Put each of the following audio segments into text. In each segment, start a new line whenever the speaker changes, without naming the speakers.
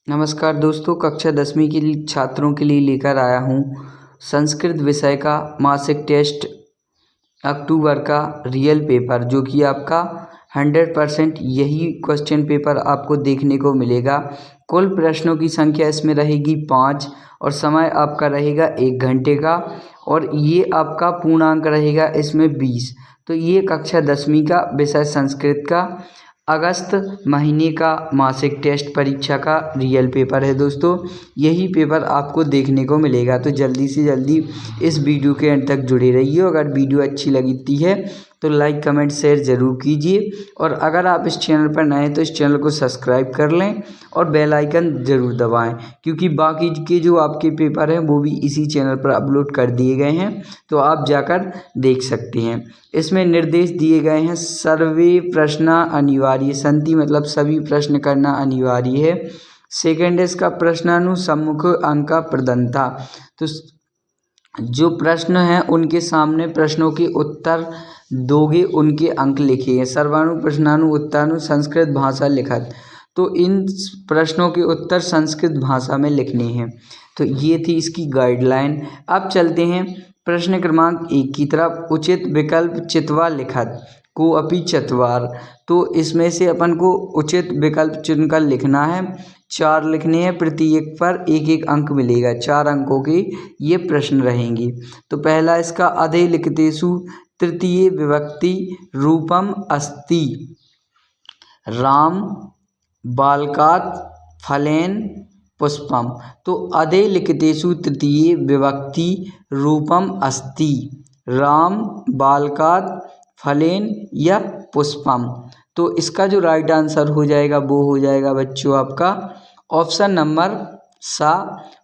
नमस्कार दोस्तों, कक्षा 10वीं के लिए छात्रों के लिए लेकर आया हूँ संस्कृत विषय का मासिक टेस्ट अक्टूबर का रियल पेपर, जो कि आपका 100% यही क्वेश्चन पेपर आपको देखने को मिलेगा। कुल प्रश्नों की संख्या इसमें रहेगी 5 और समय आपका रहेगा 1 घंटे का, और ये आपका पूर्णांक रहेगा इसमें 20। तो ये कक्षा 10वीं का विषय संस्कृत का अगस्त महीने का मासिक टेस्ट परीक्षा का रियल पेपर है दोस्तों। यही पेपर आपको देखने को मिलेगा, तो जल्दी से जल्दी इस वीडियो के अंत तक जुड़े रहिए। अगर वीडियो अच्छी लगती है तो लाइक कमेंट शेयर ज़रूर कीजिए, और अगर आप इस चैनल पर नए हैं तो इस चैनल को सब्सक्राइब कर लें और बेल आइकन ज़रूर दबाएं, क्योंकि बाकी के जो आपके पेपर हैं वो भी इसी चैनल पर अपलोड कर दिए गए हैं, तो आप जाकर देख सकते हैं। इसमें निर्देश दिए गए हैं, सर्वे प्रश्न अनिवार्य संति, मतलब सभी प्रश्न करना अनिवार्य है। सेकेंड इसका प्रश्नानुसम्मुख अंक प्रदंता, तो जो प्रश्न हैं उनके सामने प्रश्नों के उत्तर दोगे, उनके अंक लिखिए। सर्वानु प्रश्नानु उत्तरानु संस्कृत भाषा लिखत, तो इन प्रश्नों के उत्तर संस्कृत भाषा में लिखने हैं। तो ये थी इसकी गाइडलाइन। अब चलते हैं प्रश्न क्रमांक 1 की तरफ। उचित विकल्प चित्वा लिखत को अपि चत्वार, तो इसमें से अपन को उचित विकल्प चुनकर लिखना है। 4 लिखने हैं, प्रत्येक पर 1-1 अंक मिलेगा। 4 अंकों के ये प्रश्न रहेंगे। तो पहला इसका अधे लिखतेषु तृतीय विभक्ति रूपम अस्ति राम बालकात् फलेन पुष्पम, तो अधे लिखतेषु तृतीय विभक्ति रूपम अस्ति राम बालकात् फलेन या पुष्पम, तो इसका जो राइट आंसर हो जाएगा वो हो जाएगा बच्चों आपका ऑप्शन नंबर सा,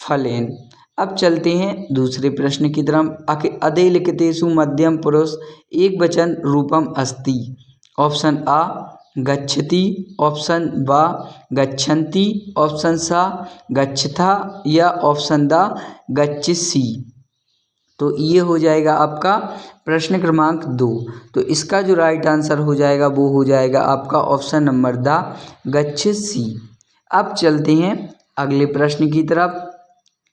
फलेन। अब चलते हैं दूसरे प्रश्न की तरफ। अधे लिखतेषु मध्यम पुरुष एक वचन रूपम अस्ति, ऑप्शन आ गच्छति, ऑप्शन बा गच्छन्ति, ऑप्शन सा गच्छथा या ऑप्शन दा गच्छसि, तो ये हो जाएगा आपका प्रश्न क्रमांक 2। तो इसका जो राइट आंसर हो जाएगा वो हो जाएगा आपका ऑप्शन नंबर दा गच्छसि। अब चलते हैं अगले प्रश्न की तरफ।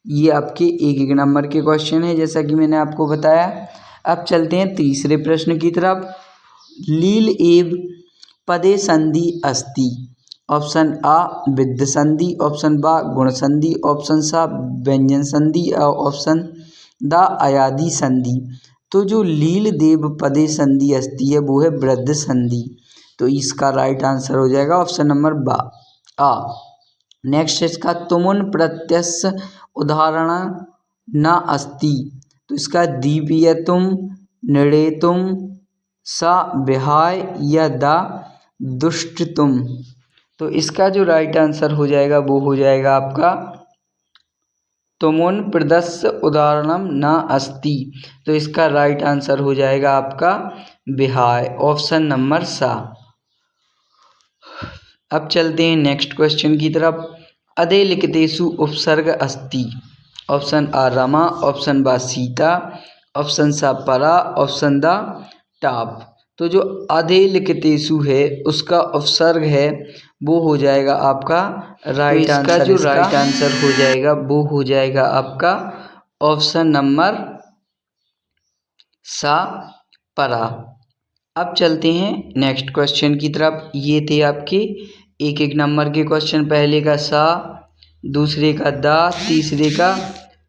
ये आपके 1-1 नंबर के क्वेश्चन है, जैसा कि मैंने आपको बताया। अब चलते हैं तीसरे प्रश्न की तरफ। लील एव पदे संधि अस्ति, ऑप्शन आ विद्ध संधि, ऑप्शन बा गुण संधि, ऑप्शन सा व्यंजन संधि, और ऑप्शन दा अयादि संधि, तो जो लील देव पदे संधि अस्ति है वो है वृद्ध संधि, तो इसका राइट आंसर हो जाएगा ऑप्शन नंबर बा आ। नेक्स्ट इसका तुमुन प्रत्यक्ष उदाहरण न अस्ति, तो इसका दीपयतुम नृणेतुम सा विहाय या दा दुष्टतुम, तो इसका जो राइट आंसर हो जाएगा वो हो जाएगा आपका तुमुन प्रदस्य उदाहरणम न अस्ति, तो इसका राइट आंसर हो जाएगा आपका विहाय, ऑप्शन नंबर सा। अब चलते हैं नेक्स्ट क्वेश्चन की तरफ। अधे लिखतेषु उपसर्ग अस्ति, ऑप्शन आ रमा, ऑप्शन बा सीता, ऑप्शन सा परा, ऑप्शन दा टाप, तो जो अधे लिखतेषु है उसका उपसर्ग है वो हो जाएगा आपका राइट आंसर। इसका जो राइट आंसर हो जाएगा वो हो जाएगा आपका ऑप्शन नंबर सा परा। अब चलते हैं नेक्स्ट क्वेश्चन की तरफ। ये थे आपके 1-1 नंबर के क्वेश्चन। पहले का सा, दूसरे का दा, तीसरे का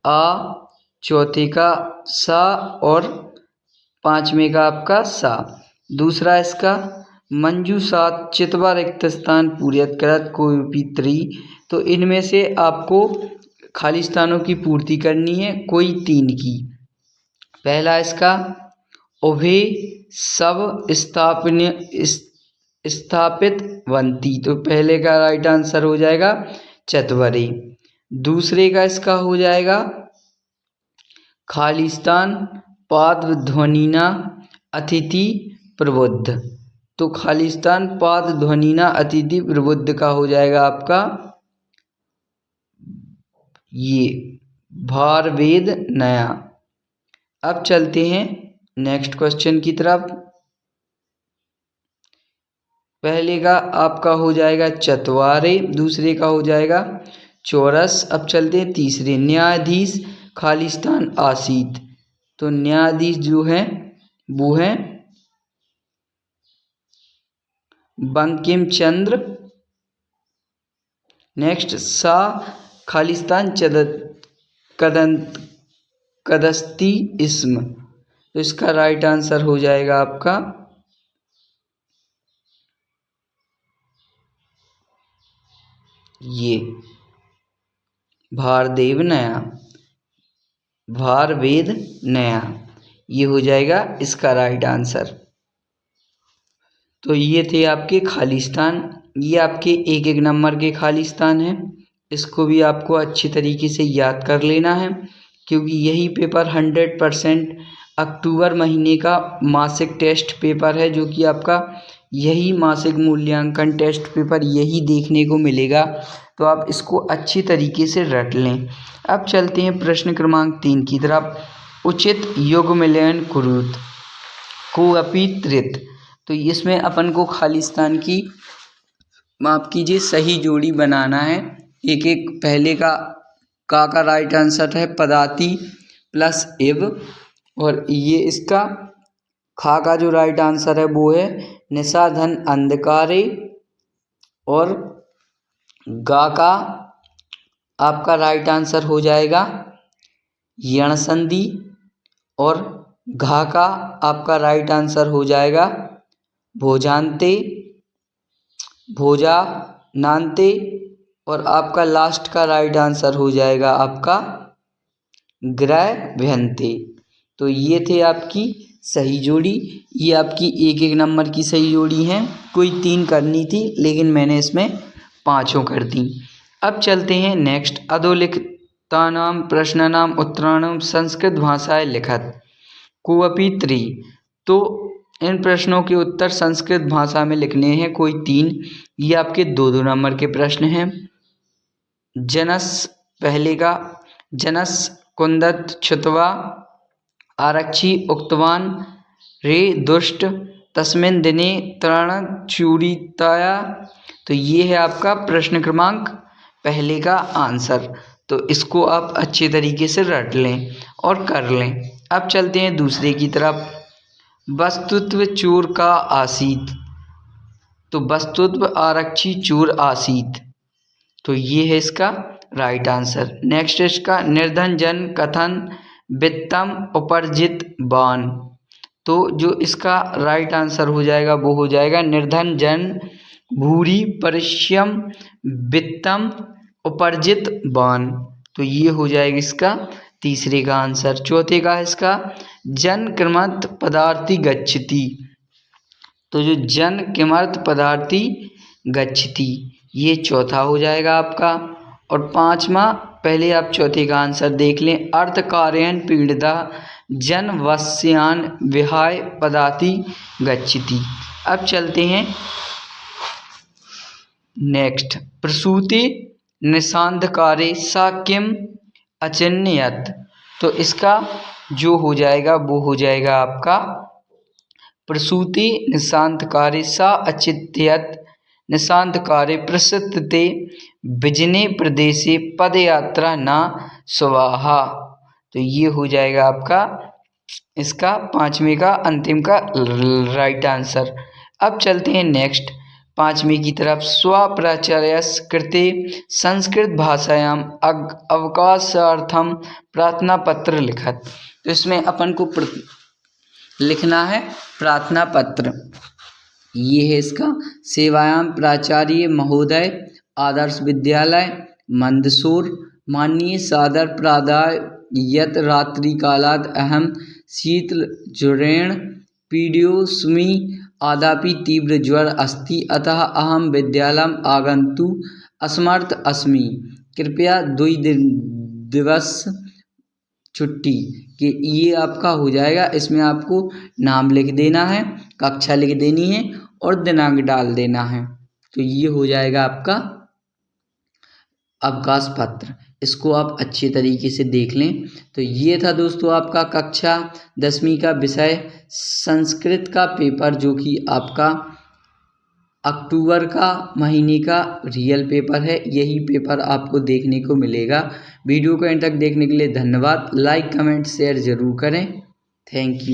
आ, चौथे का सा और पांचवें का आपका सा। दूसरा इसका मंजूषात चित्वा रिक्त स्थान पूर्यत करत कोई त्री, तो इनमें से आपको खाली स्थानों की पूर्ति करनी है कोई 3 की। पहला इसका उभे सब स्थापित वंती, तो पहले का राइट आंसर हो जाएगा चत्वरे। दूसरे का इसका हो जाएगा खालिस्तान पाद ध्वनिना अतिथि प्रबुद्ध, तो खालिस्तान पाद ध्वनिना अतिथि प्रबुद्ध का हो जाएगा आपका ये भारवेद नया। अब चलते हैं नेक्स्ट क्वेश्चन की तरफ। पहले का आपका हो जाएगा चत्वारे, दूसरे का हो जाएगा चौरस। अब चलते हैं तीसरे, न्यायाधीश खालिस्तान आसीत। तो न्यायाधीश जो है वो है बंकिम चंद्र। नेक्स्ट, शाह खालिस्तान कदस्ती इस्म। तो इसका राइट आंसर हो जाएगा आपका ये भारवेद नया, ये हो जाएगा इसका राइट आंसर। तो ये थे आपके खालिस्तान, ये आपके एक एक नंबर के खालिस्तान हैं। इसको भी आपको अच्छी तरीके से याद कर लेना है, क्योंकि यही पेपर 100% अक्टूबर महीने का मासिक टेस्ट पेपर है, जो कि आपका यही मासिक मूल्यांकन टेस्ट पेपर यही देखने को मिलेगा। तो आप इसको अच्छी तरीके से रट लें। अब चलते हैं प्रश्न क्रमांक 3 की तरफ। उचित युग्मलयन कुरुत को अपि त्रित। तो इसमें अपन को खालिस्तान की, माफ कीजिए, सही जोड़ी बनाना है। एक एक, पहले का राइट आंसर है पदाति प्लस इव, और ये इसका खा का जो राइट आंसर है वो है निषाधन अंधकारे, और गा का आपका राइट आंसर हो जाएगा यण संधि, और घा का आपका राइट आंसर हो जाएगा भोजान्ते, भोजानान्ते, और आपका लास्ट का राइट आंसर हो जाएगा आपका ग्रैभ्यन्ते। तो ये थे आपकी सही जोड़ी। ये आपकी एक एक नंबर की सही जोड़ी हैं। कोई 3 करनी थी, लेकिन मैंने इसमें 5 कर दी। अब चलते हैं नेक्स्ट, अधोलिखितानां प्रश्नानां उत्तराणां संस्कृत भाषाएं लिखत को अपि त्रि। तो इन प्रश्नों के उत्तर संस्कृत भाषा में लिखने हैं, कोई 3। ये आपके 2-2 नंबर के प्रश्न हैं। जनस, पहले का, जनस कुंदत छुत्वा आरक्षी उक्तवान रे दुष्ट तस्मिन् दिने तृणचूरिताया। तो ये है आपका प्रश्न क्रमांक पहले का आंसर। तो इसको आप अच्छे तरीके से रट लें और कर लें। अब चलते हैं दूसरे की तरफ। वस्तुत्व चोर का आसीत। तो वस्तुत्व आरक्षी चोर आसीत, तो ये है इसका राइट आंसर। नेक्स्ट इसका निर्धन जन कथन वित्तम उपर्जित बान। तो जो इसका राइट आंसर हो जाएगा वो हो जाएगा निर्धन जन भूरी परिश्रम वित्तम उपर्जित बान। तो ये हो जाएगा इसका तीसरे का आंसर। चौथे का इसका जन किमर्थ पदार्थी गच्छति। तो जो जन किमर्थ पदार्थी गच्छति, ये चौथा हो जाएगा आपका। और 5वां, पहले आप चौथे का आंसर देख लें, अर्थ कार्यन पीड़िता जन वस्यान विहाय पदाति गच्छति। अब चलते हैं नेक्स्ट, प्रसूति निषांधकारे सा किम अचिन्यत। तो इसका जो हो जाएगा वो हो जाएगा आपका प्रसूति निषांधकारे सा अचित्यत निषांधकारे प्रसिद्धते विजने प्रदेशे पदयात्रा न स्वाहा। तो ये हो जाएगा आपका इसका 5वें का अंतिम का राइट आंसर। अब चलते हैं नेक्स्ट 5वें की तरफ। स्वप्राचार्यस् कृते संस्कृत भाषायां अवकाशार्थम प्रार्थना पत्र लिखत। तो इसमें अपन को लिखना है प्रार्थना पत्र। ये है इसका सेवायाम प्राचार्य महोदय आदर्श विद्यालय मंदसौर माननीय सादर प्रादाय यत रात्रि कालाद अहम शीतल ज्वरेण पीड्योस्मि आदापि तीव्र ज्वर अस्ति अतः अहम विद्यालयम आगन्तु असमर्थ अस्मि। कृपया 2 दिवस छुट्टी कि ये आपका हो जाएगा। इसमें आपको नाम लिख देना है, कक्षा लिख देनी है और दिनांक डाल देना है। तो ये हो जाएगा आपका अवकाश पत्र। इसको आप अच्छे तरीके से देख लें। तो ये था दोस्तों आपका कक्षा 10वीं का विषय संस्कृत का पेपर, जो कि आपका अक्टूबर का महीने का रियल पेपर है। यही पेपर आपको देखने को मिलेगा। वीडियो को एंड तक देखने के लिए धन्यवाद। लाइक कमेंट शेयर ज़रूर करें। Thank you.